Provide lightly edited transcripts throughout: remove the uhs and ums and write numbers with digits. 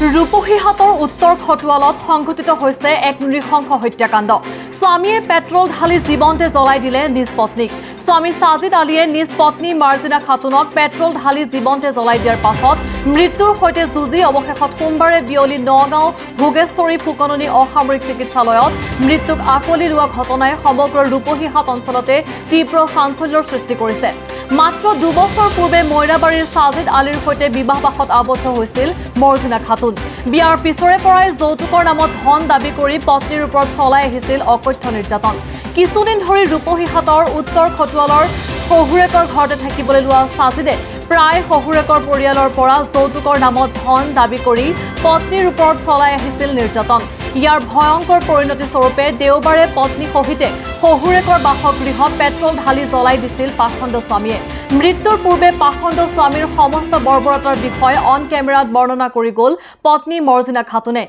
ৰূপহীহাটৰ উত্তৰ খটুৱালত সংঘটিত হৈছে এক নৃশংস হত্যাকাণ্ড। স্বামীয়ে পেট্ৰল ঢালি জীৱন্তে জ্বলাই দিলে নিজ পত্নীক। স্বামী সাজিদ আলীয়ে নিজ পত্নী মাৰ্জিনা খাতুনক পেট্ৰল ঢালি জীৱন্তে জ্বলাই দিয়াৰ পাছত মৃত্যুৰ সৈতে যুঁজি অৱশেষত সোমবাৰে বিয়লি নগাঁও ভোগেশ্বৰী ফুকননি অসামৰিক চিকিৎসালয়ত মৃত্যুক আকোৱালি লোৱা ঘটনাই সমগ্ৰ ৰূপহীহাট অঞ্চলতে তীব্ৰ চাঞ্চল্যৰ সৃষ্টি কৰিছে। মাত্ৰ দুবছৰ পূৰ্বে মৈৰাবাৰীৰ সাজিদ আলীৰ সৈতে বিবাহপাশত আবদ্ধ হৈছিল মৰ্জিনা খাতুন। বিয়াৰ পিছৰে পৰাই যৌতুকৰ নামত ধন দাবী কৰি পত্নীৰ ওপৰত চলাই আহিছিল অকথ্য নিৰ্যাতন। কিছুদিন ধৰি ৰূপহীহাটৰ উত্তৰ খটুৱালৰ শহুৰেকৰ ঘৰতে থাকিবলৈ লোৱা সাজিদে প্ৰায় শহুৰেকৰ পৰিয়ালৰ পৰা যৌতুকৰ নামত ধন দাবী কৰি পত্নীৰ ওপৰত চলাই আহিছিল নিৰ্যাতন। ইয়াৰ ভয়ংকৰ পৰিণতি স্বৰূপে দেওবাৰে পত্নী সহিতে শহুৰেকৰ বাসগৃহত পেট্ৰল ঢালি জ্বলাই দিছিল পাখণ্ড স্বামীয়ে। মৃত্যুৰ পূৰ্বে পাখণ্ড স্বামীৰ সমস্ত বৰ্বৰতাৰ বিষয়ে অন কেমেৰাত বৰ্ণনা কৰি গ'ল পত্নী মৰ্জিনা খাতুনে।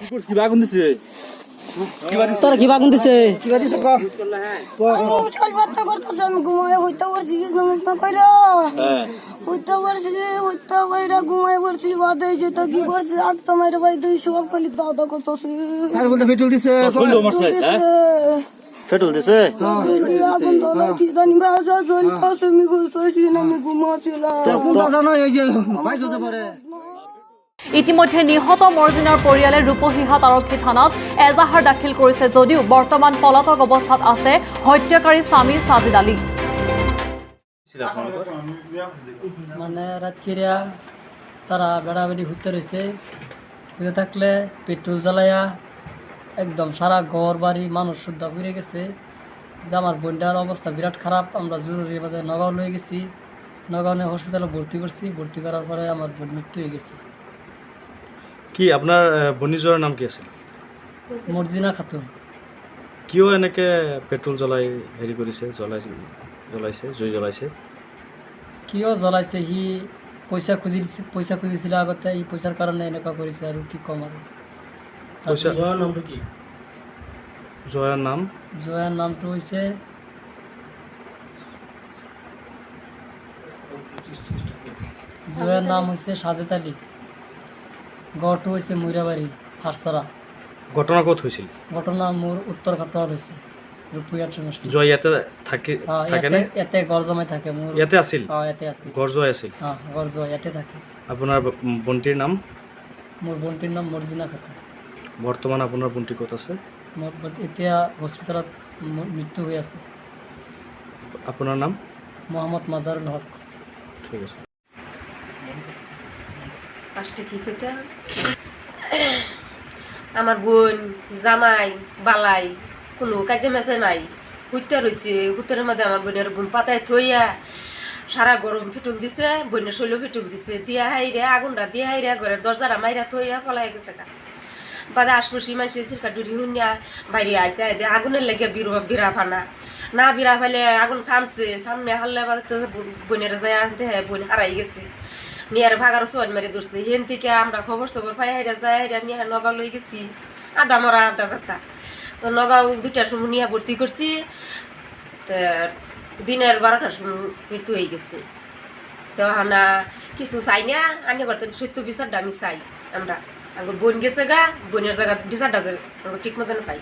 পেট্রোল দিছে ইতিমধ্যে নিহত মৰ্জিনাৰ পৰিয়ালে ৰূপহীহাট আৰক্ষী থানাত এজাহাৰ দাখিল কৰিছে যদিও বৰ্তমান পলাতক অৱস্থাত আছে হত্যাকাৰী স্বামী সাজিদ আলী। মানে রাতকিরা তারা বেড়াবেড়ি ঘুরতে রয়েছে, ঘুরতে থাকলে পেট্রোল জ্বালাইয়া একদম সারা ঘর বাড়ি মানুষ শুদ্ধ ঘুরে গেছে। যে আমার বোনটার অবস্থা বিরাট খারাপ, আমরা জরুরি ভাবে নগাঁও লয়ে গেছি, নগাঁও নিয়ে হসপিটালে ভর্তি করছি। ভর্তি করার পরে আমার বোন মৃত্যু হয়ে গেছে। কি আপনার বনিজৰ নাম কি আছিল? মর্জিনা খাতুন। কিয় এনেকে পেট্রোল জ্বলাই হেৰি কৰিছে, জ্বলাইছে জুই জ্বলাইছে? কিয় জ্বলাইছে, সি পইচা খুজিছিল আগতে, এই পইচার কারণে এনেকুৱা কৰিছে আৰু কি ক'ম আৰু। জয়াৰ নামটো কি? জয়াৰ নামটো হৈছে সাজেদ আলী। গড়টো হৈছে মৈৰাবাৰী হাৰচৰা। ঘটনা ক'ত হৈছিল? ঘটনা মোৰ উত্তৰ ঘাটৰ হৈছে ৰূপহীহাট সমষ্টি। জয় ইয়াতে থাকেনে? ইয়াতে ঘৰ জমাই থাকে। মোৰ ইয়াতে আছিল? ইয়াতে আছিল। ঘৰ জয় আছিল? ঘৰ জয় ইয়াতে থাকে। আপোনাৰ ভণ্টিৰ নাম? মোৰ ভণ্টিৰ নাম মৰ্জিনা খাতুন। বৰ্তমান আপোনাৰ ভণ্টি ক'ত আছে? মোৰ এতিয়া হস্পিটেলত মৃত্যু হৈ আছে। আপোনাৰ নাম? মোহাম্মদ মাজাৰুল হক। ঠিক আছে। আমার বোন জামাই বালাই কোনো কাজে মেসে নাই, হুইতে রয়েছে। হুতের মধ্যে আমার বোনের বোন পাতায় থইয়া সারা গরম ফিটুক দিছে, বোনের শৈল ফিটুক দিছে, দিয়া হাইরে আগুনটা দিয়া হাইরে ঘরের দরজাটা মাইরা থইয়া পলাই গেছে। বাদে আশপাশি মানুষের সিরকা ডুরি হুনিয়া বাইরে আইসে, আগুনের লেগে বিরা ফানা না বিরা ফেলে আগুন থামছে, থামনে হারলে বোনের যায় বোন হারাই গেছে। নিয়ার ভাগার সোয়াল মেরে ধরছে। হেন থেকে আমরা খবর সবর পাই হাইরা যায়, হাইরা নিয়ে নগাঁও লই গেছি। আধা মরা আধা যাত্রা তো নগাঁও 2টার সময় নিয়ে ভর্তি করছি। তো দিনের 12টার সময় মৃত্যু হয়ে গেছে। তো আমরা কিছু চাই না, আনি করতেন সত্য বিচারটা আমি চাই। আমরা বোন গেছে গা, বোনের জায়গা বিচারটা ঠিক মতন পাই।